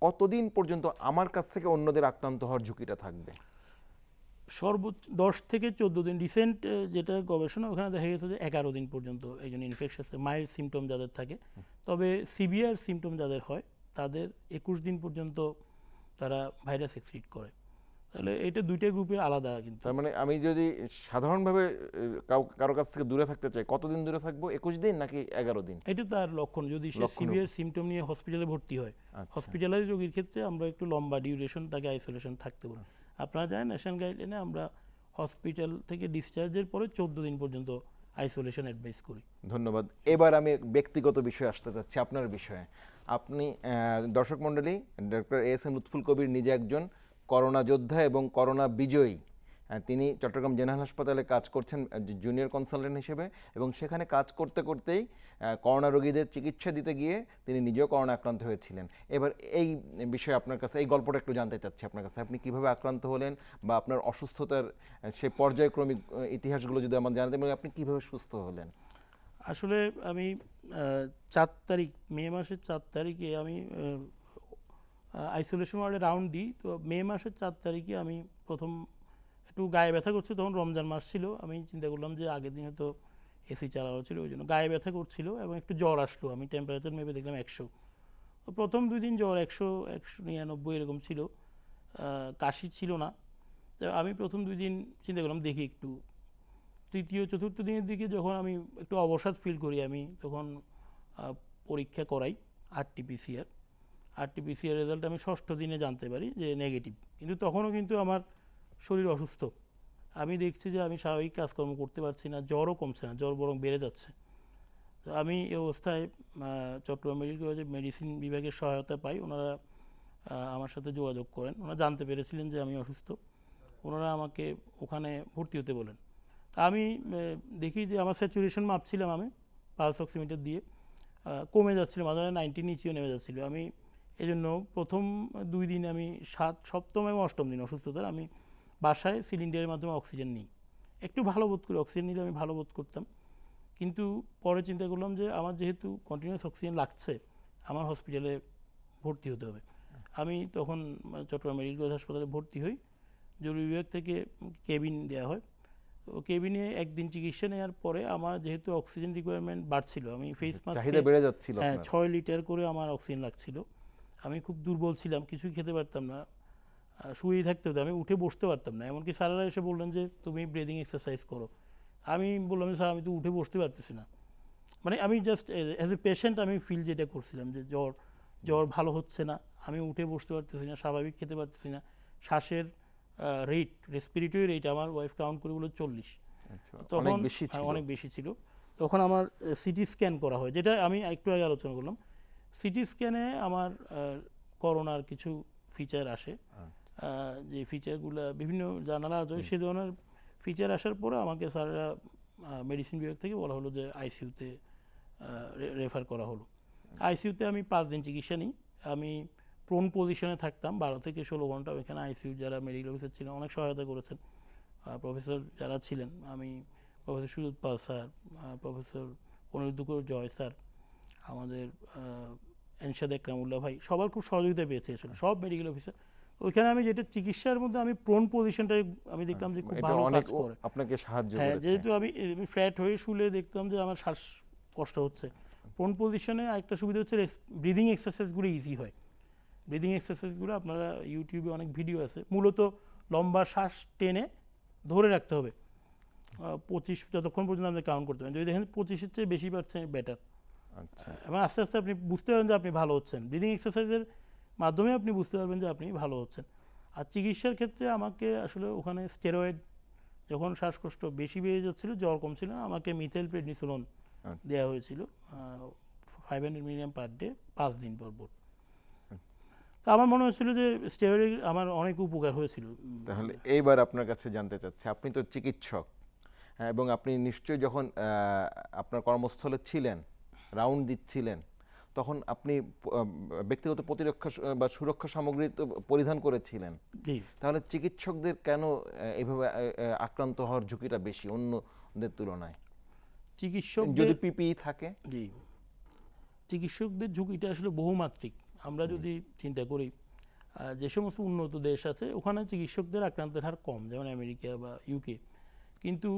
কতদিন পর্যন্ত আমার কাছ থেকে অন্যদের আক্রান্ত হওয়ার ঝুঁকিটা থাকবে? সর্বোচ্চ 10 থেকে 14 দিন। রিসেন্ট যেটা গবেষণা, ওখানে দেখা গেছে যে 11 দিন পর্যন্ত একজন ইনফেকশাসে মাইল্ড সিমটম যাদের থাকে, তবে সিভিয়ার সিমটম যাদের হয় তাদের 21 দিন পর্যন্ত তারা ভাইরাস এক্সিট করে। তাহলে এটা দুইটা গ্রুপের আলাদা। কিন্তু তার মানে আমি যদি সাধারণভাবে কারো কাছ থেকে দূরে থাকতে চাই, কতদিন দূরে থাকবো? 21 দিন নাকি 11 দিন? এটা তার লক্ষণ। যদি সে সিভিয়ার সিমটম নিয়ে হসপিটালে ভর্তি হয়, হসপিটালাইজ রোগীর ক্ষেত্রে আমরা একটু লম্বা ডিউরেশন তাকে আইসোলেশন থাকতে বলি। আপনারা জানেন ন্যাশনাল গাইডলাইনে আমরা হসপিটাল থেকে ডিসচার্জের পরে 14 দিন পর্যন্ত আইসোলেশন অ্যাডভাইস করি। ধন্যবাদ। এবার আমি ব্যক্তিগত বিষয়ে আসতে চাচ্ছি, আপনার বিষয়ে। আপনি দর্শক মণ্ডলী, ডক্টর এএসএম লুৎফুল কবির নিজে একজন করোনা যোদ্ধা এবং করোনা বিজয়ী। তিনি চট্টগ্রাম জেনারেল হাসপাতালে কাজ করছেন জুনিয়র কনসালটেন্ট হিসেবে, এবং সেখানে কাজ করতে করতেই করোনা রোগীদের চিকিৎসা দিতে গিয়ে তিনি নিজেও করোনা আক্রান্ত হয়েছিলেন। এবার এই বিষয়ে আপনার কাছে এই গল্পটা একটু জানতে চাচ্ছি আপনার কাছে, আপনি কিভাবে আক্রান্ত হলেন বা আপনার অসুস্থতার সেই পর্যায়ক্রমিক ইতিহাসগুলো যদি আমার জানাতেন, এবং আপনি কিভাবে সুস্থ হলেন। আসলে আমি 4 তারিখ, মে মাসের 4 তারিখে আমি আইসোলেশন ওয়ার্ডে রাউন্ড দিই। তো মে মাসের 4 তারিখে আমি প্রথম একটু গায়ে ব্যথা করছিল, তখন রমজান মাস ছিল। আমি চিন্তা করলাম যে আগের দিনে তো এসি চালানো ছিল, ওই জন্য গায়ে ব্যথা করছিল এবং একটু জ্বর আসলো। আমি টেম্পারেচার মেপে দেখলাম 100। তো প্রথম 2 দিন জ্বর 100, 199 এরকম ছিল, কাশি ছিল না। তো আমি প্রথম 2 দিন চিন্তা করলাম দেখি একটু। তৃতীয় চতুর্থ দিনের দিকে যখন আমি একটু অবসাদ ফিল করি, আমি তখন পরীক্ষা করাই আরটিপিসিআর রেজাল্ট আমি 6ষ্ঠ দিনে জানতে পারি যে নেগেটিভ। কিন্তু তখনও কিন্তু আমার শরীর অসুস্থ, আমি দেখছি যে আমি স্বাভাবিক কাজকর্ম করতে পারছি না, জ্বরও কমছে না, জ্বর বরং বেড়ে যাচ্ছে। তো আমি এই অবস্থায় চট্টগ্রাম মেডিকেল কলেজে মেডিসিন বিভাগের সহায়তা পাই। ওনারা আমার সাথে যোগাযোগ করেন, ওনারা জানতে পেরেছিলেন যে আমি অসুস্থ, ওনারা আমাকে ওখানে ভর্তি হতে বলেন। আমি দেখি যে আমার স্যাচুরেশন মাপছিলাম, আমি পালস অক্সিমিটার দিয়ে কমে যাচ্ছিল, মাঝে মাঝে 90 নিচেও নেমে যাচ্ছিল। আমি এই জন্য প্রথম 2 দিন আমি 7ম এবং 8ম দিন অসুস্থতার আমি বাসায় সিলিন্ডারের মাধ্যমে অক্সিজেন নিই, একটু ভালো বোধ করি, অক্সিজেন নিলে আমি ভালো বোধ করতাম। কিন্তু পরে চিন্তা করলাম যে আমার যেহেতু কন্টিনিউয়াস অক্সিজেন লাগছে, আমার হসপিটালে ভর্তি হতে হবে। আমি তখন চট্টগ্রাম মেডিকেল কলেজ হাসপাতালে ভর্তি হই। জরুরি বিভাগ থেকে কেবিন দেওয়া হয়। তো কেবিনে একদিন চিকিৎসা নেওয়ার পরে আমার যেহেতু অক্সিজেন রিকোয়ারমেন্ট বাড়ছিল, আমি ফেস মাস্ক চাহিদা বেড়ে যাচ্ছিল হ্যাঁ আপনার। 6 লিটার করে আমার অক্সিজেন লাগছিল। আমি খুব দুর্বল ছিলাম, কিছুই খেতে পারতাম না, শুয়েই থাকতে হতো, আমি উঠে বসতে পারতাম না। এমনকি স্যারেরা এসে বললেন যে তুমি ব্রিদিং এক্সারসাইজ করো। আমি বললাম যে স্যার আমি তো উঠে বসতে পারতেছি না। মানে আমি জাস্ট অ্যাজ এ পেশেন্ট আমি ফিল যেটা করছিলাম যে জ্বর জ্বর ভালো হচ্ছে না, আমি উঠে বসতে পারতেছি না, স্বাভাবিক খেতে পারতেছি না, শ্বাসের রেট, রেসপিরেটরি রেট আমার ওয়াইফ কাউন্ট করে বলে 40। আচ্ছা, তখন অনেক বেশি হ্যাঁ, ছিল। অনেক বেশি ছিল। তখন আমার সিটি স্ক্যান করা হয়, যেটা আমি একটু আগে আলোচনা করলাম। সিটি স্ক্যানে আমার করোনার কিছু ফিচার আসে, যে ফিচারগুলো বিভিন্ন জার্নালে আছে, সে ধরনের ফিচার আসার পরে আমাকে স্যারেরা মেডিসিন বিভাগ থেকে বলা হলো যে আইসিইউতে রেফার করা হলো। আইসিইউতে আমি 5 দিন চিকিৎসা নিই। আমি প্রোন পজিশনে থাকতাম 12 থেকে 16 ঘন্টা। ওইখানে আইসিইউ যারা মেডিকেল অফিসার ছিলেন অনেক সহায়তা করেছেন, প্রফেসর যারা ছিলেন, আমি প্রফেসর সুজিত পাল স্যার, প্রফেসর অনিরুদ্ধকর জয় স্যার, আমাদের এনশাদ একরামুল্লাহ ভাই, সবার খুব সহযোগিতা পেয়েছে আসলে সব মেডিকেল অফিসার। ওইখানে আমি যেটা চিকিৎসার মধ্যে আমি প্রোন পজিশনটাই আমি দেখলাম যে খুব এটা ভালো অনেক কাজ করে। আপনাকে সাহায্য হ্যাঁ, করেছে। যেহেতু আমি ফ্ল্যাট হয়ে শুলে দেখতাম যে আমার শ্বাস কষ্ট হচ্ছে। প্রোন পজিশনে আরেকটা সুবিধা হচ্ছে ব্রিদিং এক্সারসাইজগুলো ইজি হয়। ব্রিদিং এক্সারসাইজগুলো আপনারা ইউটিউবে অনেক ভিডিও আছে, মূলত লম্বা শ্বাস টেনে ধরে রাখতে হবে 25 যতক্ষণ পর্যন্ত আপনি কাউন্ট করতে পারেন। যদি দেখেন 25-এর চেয়ে বেশি পারছেন বেটার, আচ্ছা, এবং আস্তে আস্তে আপনি বুঝতে পারবেন যে আপনি ভালো হচ্ছেন। ব্রিদিং এক্সারসাইজের মাধ্যমে আপনি বুঝতে পারবেন যে আপনি ভালো হচ্ছেন। আর চিকিৎসার ক্ষেত্রে আমাকে আসলে ওখানে স্টেরয়েড, যখন শ্বাসকষ্ট বেশি বেড়ে যাচ্ছিল, জ্বর কম ছিল না, আমাকে মিথাইল প্রেডনিসোলোন আচ্ছা। দেওয়া হয়েছিল 500 মিলিগ্রাম পার ডে 5 দিন পর পর। তো আমার মনে হচ্ছিল যে স্টেরয়েড আমার অনেক উপকার হয়েছিল। তাহলে এইবার আপনার কাছে জানতে চাচ্ছি, আপনি তো চিকিৎসক, হ্যাঁ, এবং আপনি নিশ্চয়ই যখন আপনার কর্মস্থলে ছিলেন, রাউন্ড দিচ্ছিলেন, তখন আপনি ব্যক্তিগত প্রতিরক্ষা বা সুরক্ষা সামগ্রী তো পরিধান করেছিলেন। জি, তাহলে চিকিৎসকদের কেন এইভাবে আক্রান্ত হওয়ার ঝুঁকিটা বেশি অন্যদের তুলনায়? চিকিৎসকদের যদি পিপিই থাকে। জি, চিকিৎসকদের ঝুঁকিটা আসলে বহুমাত্রিক। আমরা যদি চিন্তা করি, যে সমস্ত উন্নত দেশ আছে ওখানে চিকিৎসকদের আক্রান্তের হার কম, যেমন আমেরিকা বা ইউকে। কিন্তু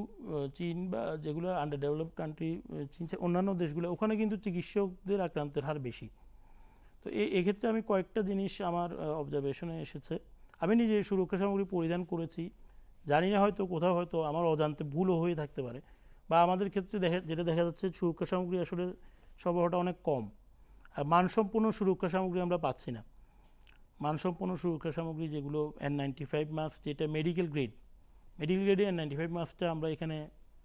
চীন বা যেগুলো আন্ডার ডেভেলপ কান্ট্রি, চীন অন্যান্য দেশগুলো, ওখানে কিন্তু চিকিৎসকদের আক্রান্তের হার বেশি। তো এক্ষেত্রে আমি কয়েকটা জিনিস আমার অবজারভেশনে এসেছে। আমি নিজে সুরক্ষা সামগ্রী পরিধান করেছি, জানি না হয়তো কোথাও হয়তো আমার অজান্তে ভুলও হয়ে থাকতে পারে, বা আমাদের ক্ষেত্রে যেটা দেখা যাচ্ছে সুরক্ষা সামগ্রী আসলে সরবরাহটা অনেক কম, আর মানসম্পন্ন সুরক্ষা সামগ্রী আমরা পাচ্ছি না। মানসম্পন্ন সুরক্ষা সামগ্রী যেগুলো N95 মাস্ক, যেটা মেডিকেল গ্রেডে N95 মাস্কটা আমরা এখানে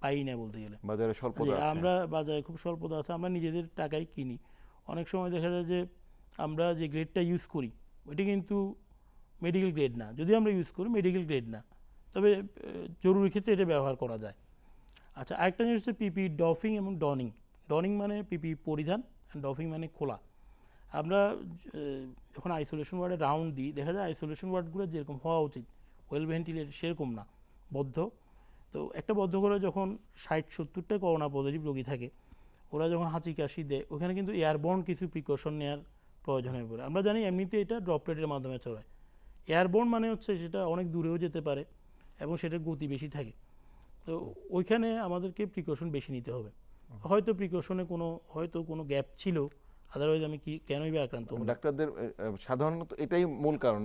পাই না বলতে গেলে। বাজারে যে স্বল্পতা আছে। আমরা বাজারে খুব স্বল্পতা আছে, আমরা নিজেদের টাকায় কিনি। অনেক সময় দেখা যায় যে আমরা যে গ্রেডটা ইউজ করি ওইটা কিন্তু মেডিকেল গ্রেড না, যদি আমরা ইউজ করি মেডিকেল গ্রেড না, তবে জরুরি ক্ষেত্রে এটা ব্যবহার করা যায়। আচ্ছা, আরেকটা জিনিস হচ্ছে পিপি ডফিং এবং ডনিং। ডনিং মানে পিপি পরিধান, অ্যান্ড ডফিং মানে খোলা। আমরা যখন আইসোলেশন ওয়ার্ডে রাউন্ড দিই, দেখা যায় আইসোলেশন ওয়ার্ডগুলো যেরকম হওয়া উচিত ওয়েল ভেন্টিলেটেড সেরকম না, বদ্ধ। তো একটা বদ্ধ করে যখন 60-70টা করোনা পজিটিভ রোগী থাকে, ওরা যখন হাঁচি কাশি দেয়, ওখানে কিন্তু এয়ারবর্ন কিছু প্রিকশন নেওয়ার প্রয়োজন হয়ে পড়ে। আমরা জানি এমনিতে এটা ড্রপলেটের মাধ্যমে ছড়ায়। এয়ারবর্ন মানে হচ্ছে সেটা অনেক দূরেও যেতে পারে এবং সেটার গতি বেশি থাকে। তো ওইখানে আমাদেরকে প্রিকশন বেশি নিতে হবে। হয়তো প্রিকশনে হয়তো কোনো গ্যাপ ছিল, আদারওয়াইজ আমি কেনই বা আক্রান্ত হলাম। ডাক্তারদের সাধারণত এটাই মূল কারণ,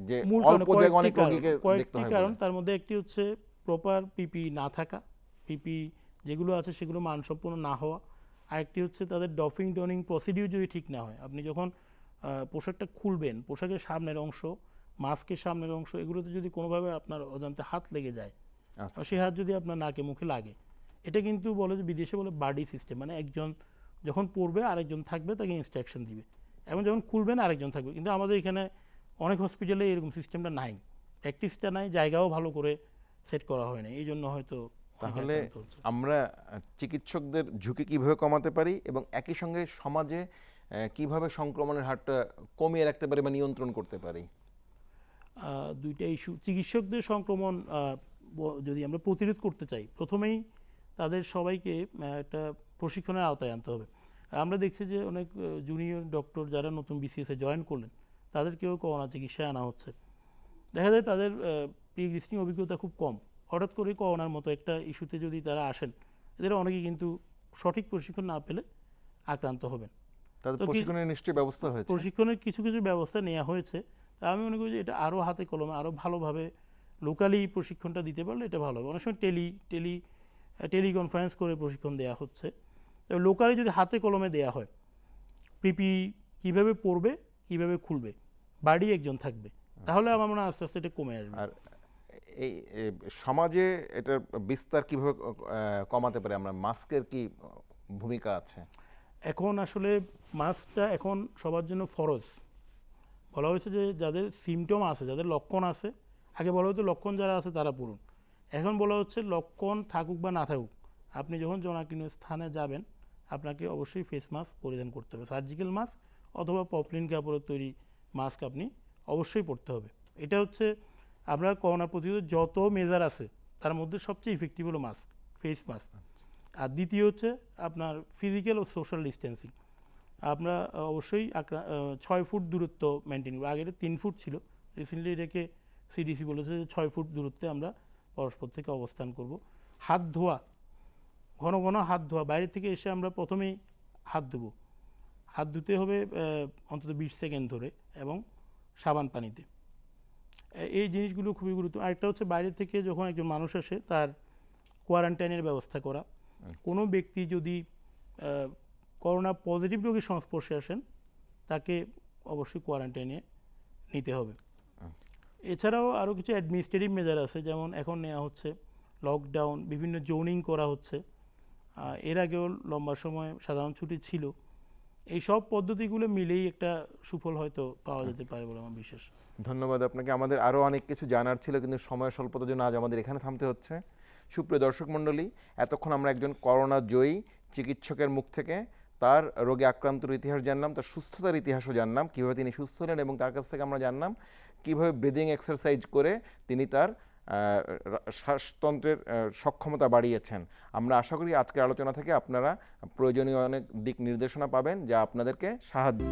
যে মূল কারণ অল্প জায়গায় অনেক রোগীকে দেখতে কয়েকটি হয় কারণ, বলে। তার মধ্যে একটি হচ্ছে প্রপার পিপি না থাকা, পিপি যেগুলো আছে সেগুলো মানসম্পন্ন না হওয়া। আরেকটি হচ্ছে তাদের ডফিং ডনিং প্রসিডিউর যদি ঠিক না হয়। আপনি যখন পোশাকটা খুলবেন, পোশাকের সামনের অংশ, মাস্কের সামনের অংশ, এগুলোতে যদি কোনোভাবে আপনার অজান্তে হাত লেগে যায়, আচ্ছা। সেই হাত যদি আপনার নাকে মুখে লাগে, এটা কিন্তু বলে যে বিদেশে বলে বাডি সিস্টেম, মানে একজন যখন পড়বে আরেকজন থাকবে তাকে ইনস্ট্রাকশন দিবে, এবং যখন খুলবেন আরেকজন থাকবে। কিন্তু আমাদের এখানে অনেক হসপিটালে এরকম সিস্টেমটা নাই, প্র্যাকটিসটা নাই, জায়গাও ভালো করে সেট করা হয় না, এই জন্য হয়তো অনেকে তাহলে আক্রান্ত হচ্ছে। আমরা চিকিৎসকদের ঝুঁকি কিভাবে কমাতে পারি এবং একই সঙ্গে সমাজে কিভাবে সংক্রমণের হারটা কমিয়ে রাখতে পারি বা নিয়ন্ত্রণ করতে পারি? দুইটা ইস্যু। চিকিৎসকদের সংক্রমণ যদি আমরা প্রতিরোধ করতে চাই, প্রথমেই তাদের সবাইকে একটা প্রশিক্ষণের আওতায় আনতে হবে। আমরা দেখছি যে অনেক জুনিয়র ডক্টর যারা নতুন বিসিএসে জয়েন করলেন, তাদেরকেও করোনা চিকিৎসায় আনা হচ্ছে। দেখা যায় তাদের প্রি এক্সিস্টিং অভিজ্ঞতা খুব কম, হঠাৎ করে করোনার মতো একটা ইস্যুতে যদি তারা আসেন, এদের অনেকে কিন্তু সঠিক প্রশিক্ষণ না পেলে আক্রান্ত হবেন। তাদের তো কি- প্রশিক্ষণের নিশ্চয়ই ব্যবস্থা হয়েছে। প্রশিক্ষণের কিছু কিছু ব্যবস্থা নেওয়া হয়েছে। তা আমি মনে করি যে এটা আরও হাতে কলমে আরও ভালোভাবে লোকালি প্রশিক্ষণটা দিতে পারলে এটা ভালো হবে। অনেক সময় টেলিকনফারেন্স করে প্রশিক্ষণ দেওয়া হচ্ছে। তবে লোকালি যদি হাতে কলমে দেওয়া হয়, পিপি কীভাবে পড়বে, কীভাবে খুলবে, বাড়ি একজন থাকবে, তাহলে আমার মনে হয় আস্তে আস্তে এটা কমে আসবে। আর এই সমাজে এটার বিস্তার কিভাবে কমাতে পারে আমরা? মাস্কের কি ভূমিকা আছে? এখন আসলে মাস্কটা এখন সবার জন্য ফরজ। বলা হয়েছে যে যাদের সিমটম আছে, যাদের লক্ষণ আছে, আগে বলা হতো লক্ষণ যারা আছে তারা পড়ুন, এখন বলা হচ্ছে লক্ষণ থাকুক বা না থাকুক, আপনি যখন জনাকীর্ণ স্থানে যাবেন আপনাকে অবশ্যই ফেস মাস্ক পরিধান করতে হবে। সার্জিক্যাল মাস্ক অথবা পপলিন কাপড়ের তৈরি মাস্ক আপনি অবশ্যই পরতে হবে। এটা হচ্ছে আমরা করোনা প্রতিরোধে যত মেজার আছে তার মধ্যে সবচেয়ে ইফেক্টিভ হলো মাস্ক, ফেস মাস্ক। আর দ্বিতীয় হচ্ছে আপনার ফিজিক্যাল ও সোশ্যাল ডিস্টেন্সিং। আমরা অবশ্যই 6 ফুট দূরত্ব মেনটেন করবো। আগে 3 ফুট ছিল, রিসেন্টলি এটাকে সিডিসি বলেছে যে 6 ফুট দূরত্বে আমরা পরস্পর থেকে অবস্থান করব। হাত ধোয়া, ঘন ঘন হাত ধোয়া, বাইরে থেকে এসে আমরা প্রথমেই হাত ধোবো, হাত ধুতে হবে অন্তত 20 সেকেন্ড ধরে এবং সাবান পানিতে। এই জিনিসগুলো খুবই গুরুত্বপূর্ণ। আরেকটা হচ্ছে বাইরে থেকে যখন একজন মানুষ আসে তার কোয়ারেন্টাইনের ব্যবস্থা করা। কোনো ব্যক্তি যদি করোনা পজিটিভ রোগীর সংস্পর্শে আসেন তাকে অবশ্যই কোয়ারেন্টাইনে নিতে হবে। এছাড়াও আরও কিছু অ্যাডমিনিস্ট্রেটিভ মেজার আছে, যেমন এখন নেওয়া হচ্ছে লকডাউন, বিভিন্ন জোনিং করা হচ্ছে। এর আগেও লম্বা সময় সাধারণ ছুটি ছিল। এই সব পদ্ধতিগুলো মিলেই একটা সুফল হয়তো পাওয়া যেতে পারে বলে আমার বিশ্বাস। ধন্যবাদ আপনাকে। আমাদের আরও অনেক কিছু জানার ছিল, কিন্তু সময় স্বল্পতার জন্য আজ আমাদের এখানে থামতে হচ্ছে। সুপ্রিয় দর্শক মণ্ডলী, এতক্ষণ আমরা একজন করোনা জয়ী চিকিৎসকের মুখ থেকে তার রোগে আক্রান্তর ইতিহাস জানলাম, তার সুস্থতার ইতিহাসও জানলাম, কীভাবে তিনি সুস্থ হলেন, এবং তার কাছ থেকে আমরা জানলাম কীভাবে ব্রিদিং এক্সারসাইজ করে তিনি তার শ্বাসতন্ত্রের সক্ষমতা বাড়িয়েছেন। আমরা আশা করি আজকের আলোচনা থেকে আপনারা প্রয়োজনীয় অনেক দিক নির্দেশনা পাবেন যা আপনাদেরকে সাহায্য